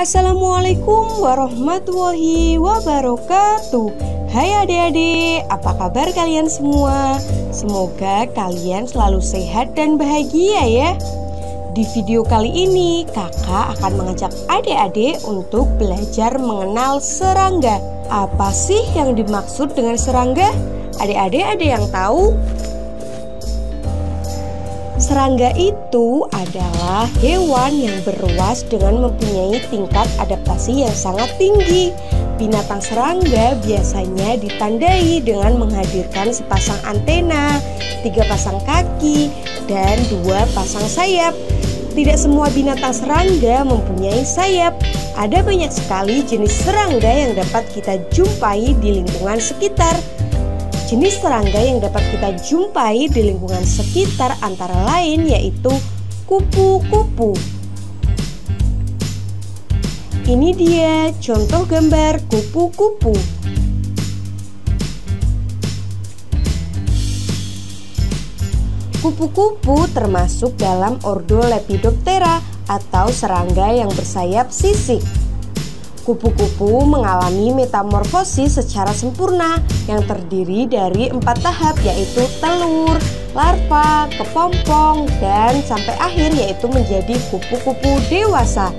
Assalamualaikum warahmatullahi wabarakatuh. Hai adik-adik, apa kabar kalian semua? Semoga kalian selalu sehat dan bahagia ya. Di video kali ini kakak akan mengajak adik-adik untuk belajar mengenal serangga. Apa sih yang dimaksud dengan serangga? Adik-adik ada yang tahu? Serangga itu adalah hewan yang berruas dengan mempunyai tingkat adaptasi yang sangat tinggi. Binatang serangga biasanya ditandai dengan menghadirkan sepasang antena, 3 pasang kaki, dan 2 pasang sayap. Tidak semua binatang serangga mempunyai sayap. Ada banyak sekali jenis serangga yang dapat kita jumpai di lingkungan sekitar. Jenis serangga yang dapat kita jumpai di lingkungan sekitar antara lain yaitu kupu-kupu. Ini dia contoh gambar kupu-kupu. Kupu-kupu termasuk dalam ordo Lepidoptera atau serangga yang bersayap sisik. Kupu-kupu mengalami metamorfosis secara sempurna yang terdiri dari 4 tahap, yaitu telur, larva, kepompong, dan sampai akhir yaitu menjadi kupu-kupu dewasa.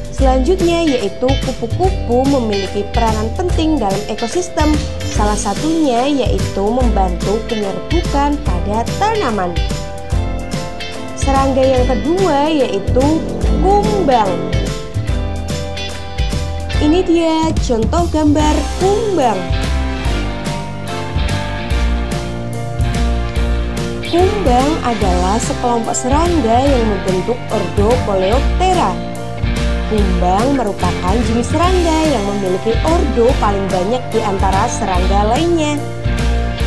Selanjutnya yaitu kupu-kupu memiliki peranan penting dalam ekosistem. Salah satunya yaitu membantu penyerbukan pada tanaman. Serangga yang kedua yaitu kumbang. Ini dia contoh gambar kumbang. Kumbang adalah sekelompok serangga yang membentuk ordo Coleoptera. Kumbang merupakan jenis serangga yang memiliki ordo paling banyak di antara serangga lainnya.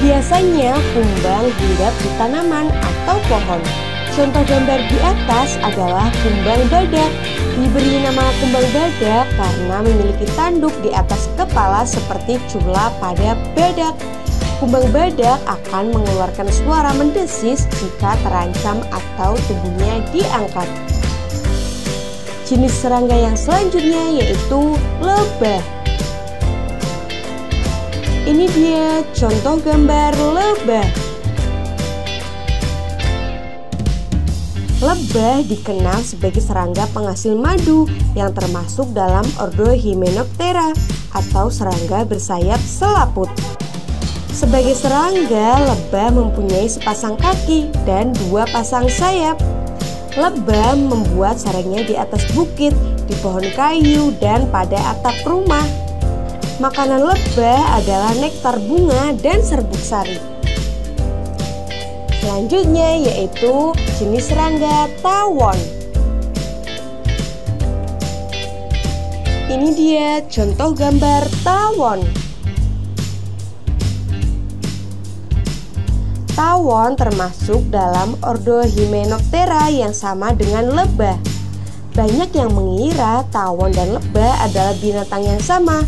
Biasanya kumbang hinggap di tanaman atau pohon. Contoh gambar di atas adalah kumbang badak. Diberi nama kumbang badak karena memiliki tanduk di atas kepala seperti cula pada badak. Kumbang badak akan mengeluarkan suara mendesis jika terancam atau tubuhnya diangkat. Jenis serangga yang selanjutnya yaitu lebah. Ini dia contoh gambar lebah. Lebah dikenal sebagai serangga penghasil madu yang termasuk dalam ordo Hymenoptera atau serangga bersayap selaput. Sebagai serangga, lebah mempunyai sepasang kaki dan 2 pasang sayap. Lebah membuat sarangnya di atas bukit, di pohon kayu, dan pada atap rumah. Makanan lebah adalah nektar bunga dan serbuk sari. Selanjutnya yaitu jenis serangga tawon. Ini dia contoh gambar tawon. Tawon termasuk dalam ordo Hymenoptera yang sama dengan lebah. Banyak yang mengira tawon dan lebah adalah binatang yang sama,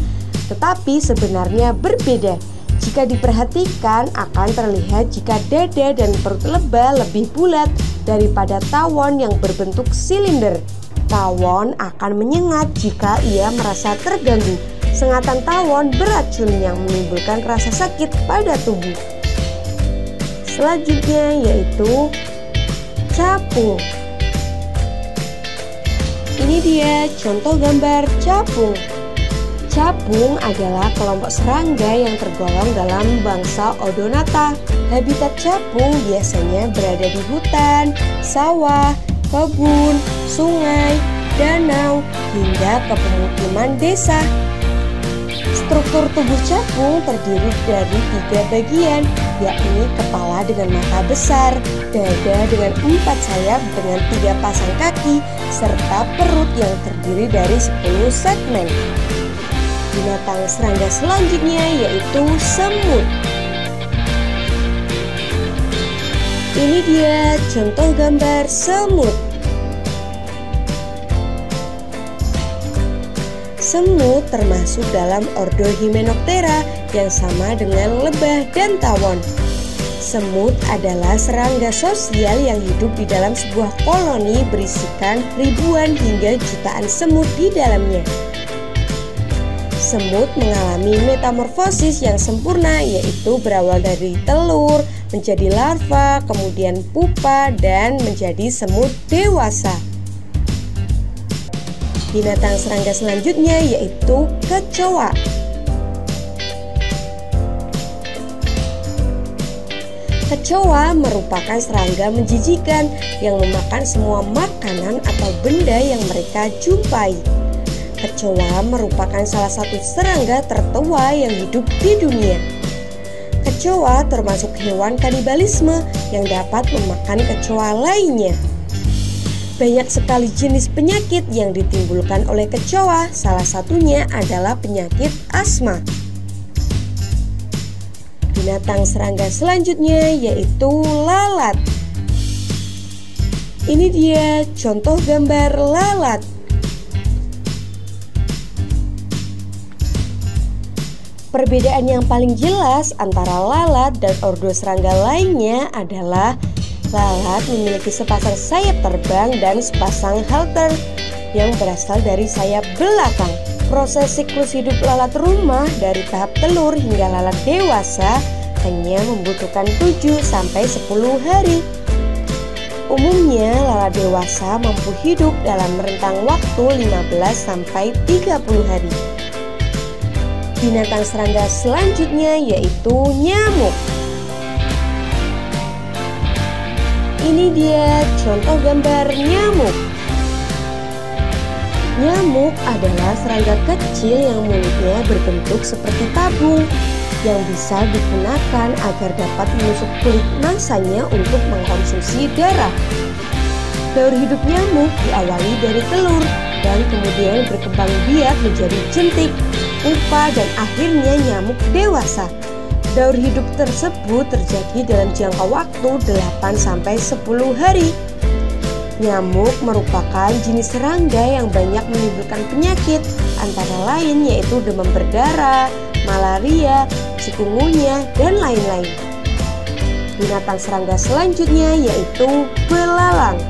tetapi sebenarnya berbeda. Jika diperhatikan akan terlihat jika dada dan perut lebah lebih bulat daripada tawon yang berbentuk silinder. Tawon akan menyengat jika ia merasa terganggu. Sengatan tawon beracun yang menimbulkan rasa sakit pada tubuh. Selanjutnya yaitu capung. Ini dia contoh gambar capung. Capung adalah kelompok serangga yang tergolong dalam bangsa Odonata. Habitat capung biasanya berada di hutan, sawah, kebun, sungai, danau, hingga ke pemukiman desa. Struktur tubuh capung terdiri dari 3 bagian, yakni kepala dengan mata besar, dada dengan 4 sayap dengan 3 pasang kaki, serta perut yang terdiri dari 10 segmen. Binatang serangga selanjutnya yaitu semut. Ini dia contoh gambar semut. Semut termasuk dalam ordo Hymenoptera yang sama dengan lebah dan tawon. Semut adalah serangga sosial yang hidup di dalam sebuah koloni berisikan ribuan hingga jutaan semut di dalamnya. Semut mengalami metamorfosis yang sempurna, yaitu berawal dari telur, menjadi larva, kemudian pupa, dan menjadi semut dewasa. Binatang serangga selanjutnya yaitu kecoa. Kecoa merupakan serangga menjijikan yang memakan semua makanan atau benda yang mereka jumpai. Kecoa merupakan salah satu serangga tertua yang hidup di dunia. Kecoa termasuk hewan kanibalisme yang dapat memakan kecoa lainnya. Banyak sekali jenis penyakit yang ditimbulkan oleh kecoa, salah satunya adalah penyakit asma. Binatang serangga selanjutnya yaitu lalat. Ini dia contoh gambar lalat. Perbedaan yang paling jelas antara lalat dan ordo serangga lainnya adalah lalat memiliki sepasang sayap terbang dan sepasang halter yang berasal dari sayap belakang. Proses siklus hidup lalat rumah dari tahap telur hingga lalat dewasa hanya membutuhkan 7-10 hari. Umumnya lalat dewasa mampu hidup dalam rentang waktu 15-30 hari. Binatang serangga selanjutnya yaitu nyamuk. Ini dia contoh gambar nyamuk. Nyamuk adalah serangga kecil yang mulutnya berbentuk seperti tabung yang bisa digunakan agar dapat menusuk kulit mangsanya untuk mengkonsumsi darah. Daur hidup nyamuk diawali dari telur dan kemudian berkembang biak menjadi jentik, pupa, dan akhirnya nyamuk dewasa. Daur hidup tersebut terjadi dalam jangka waktu 8-10 hari. Nyamuk merupakan jenis serangga yang banyak menimbulkan penyakit, antara lain yaitu demam berdarah, malaria, chikungunya, dan lain-lain. Binatang serangga selanjutnya yaitu belalang.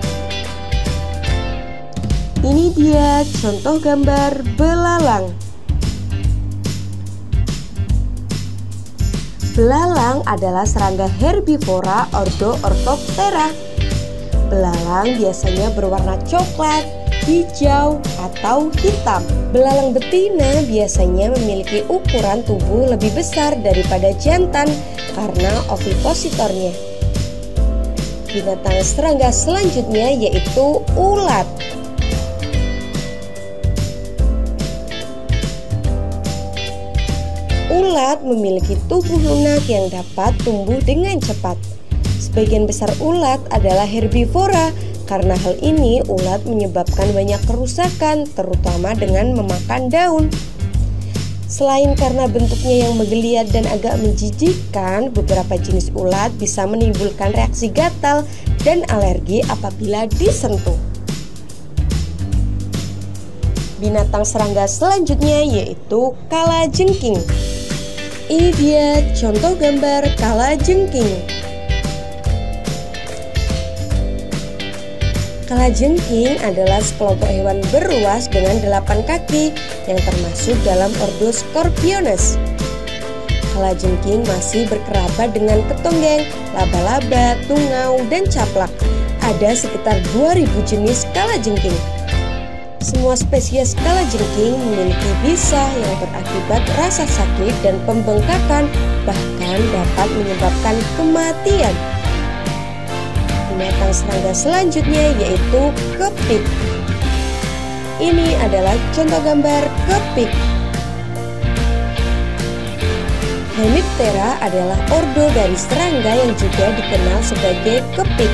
Ini dia contoh gambar belalang. Belalang adalah serangga herbivora ordo Orthoptera. Belalang biasanya berwarna coklat, hijau, atau hitam. Belalang betina biasanya memiliki ukuran tubuh lebih besar daripada jantan karena ovipositornya. Binatang serangga selanjutnya yaitu ulat. Ulat memiliki tubuh lunak yang dapat tumbuh dengan cepat. Sebagian besar ulat adalah herbivora. Karena hal ini, ulat menyebabkan banyak kerusakan, terutama dengan memakan daun. Selain karena bentuknya yang menggeliat dan agak menjijikkan, beberapa jenis ulat bisa menimbulkan reaksi gatal dan alergi apabila disentuh. Binatang serangga selanjutnya yaitu kalajengking. Ini dia contoh gambar kalajengking. Kalajengking adalah sekelompok hewan berruas dengan 8 kaki yang termasuk dalam ordo Scorpionus. Kalajengking masih berkerabat dengan ketonggeng, laba-laba, tungau, dan caplak. Ada sekitar 2000 jenis kalajengking. Semua spesies kalajengking memiliki bisa yang berakibat rasa sakit dan pembengkakan, bahkan dapat menyebabkan kematian. Binatang serangga selanjutnya yaitu kepik. Ini adalah contoh gambar kepik. Hemiptera adalah ordo dari serangga yang juga dikenal sebagai kepik.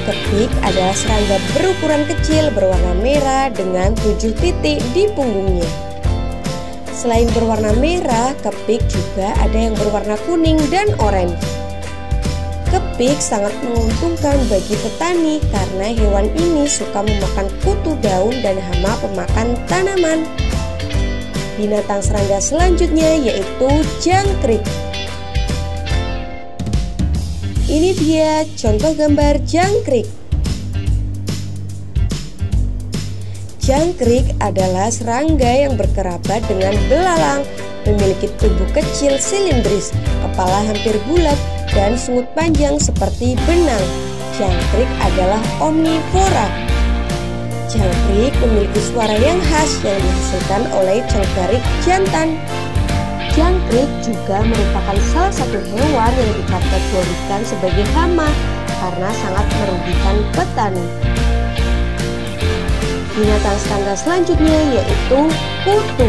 Kepik adalah serangga berukuran kecil berwarna merah dengan 7 titik di punggungnya. Selain berwarna merah, kepik juga ada yang berwarna kuning dan oranye. Kepik sangat menguntungkan bagi petani karena hewan ini suka memakan kutu daun dan hama pemakan tanaman. Binatang serangga selanjutnya yaitu jangkrik. Ini dia contoh gambar jangkrik. Jangkrik adalah serangga yang berkerabat dengan belalang, memiliki tubuh kecil silindris, kepala hampir bulat, dan sungut panjang seperti benang. Jangkrik adalah omnivora. Jangkrik memiliki suara yang khas yang dihasilkan oleh cengkerik jantan. Jangkrik juga merupakan salah satu hewan yang dikategorikan sebagai hama karena sangat merugikan petani. Binatang serangga selanjutnya yaitu kutu.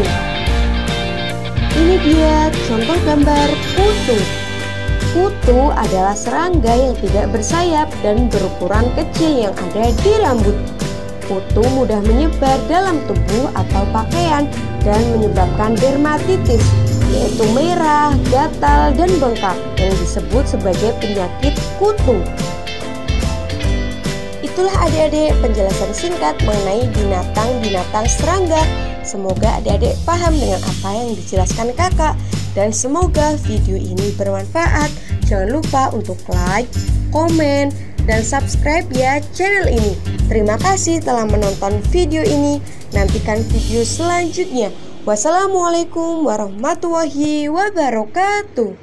Ini dia contoh gambar kutu. Kutu adalah serangga yang tidak bersayap dan berukuran kecil yang ada di rambut. Kutu mudah menyebar dalam tubuh atau pakaian dan menyebabkan dermatitis, yaitu merah, gatal, dan bengkak yang disebut sebagai penyakit kutu. Itulah adik-adik penjelasan singkat mengenai binatang-binatang serangga. Semoga adik-adik paham dengan apa yang dijelaskan kakak, dan semoga video ini bermanfaat. Jangan lupa untuk like, komen, dan subscribe ya channel ini. Terima kasih telah menonton video ini. Nantikan video selanjutnya. Wassalamualaikum warahmatullahi wabarakatuh.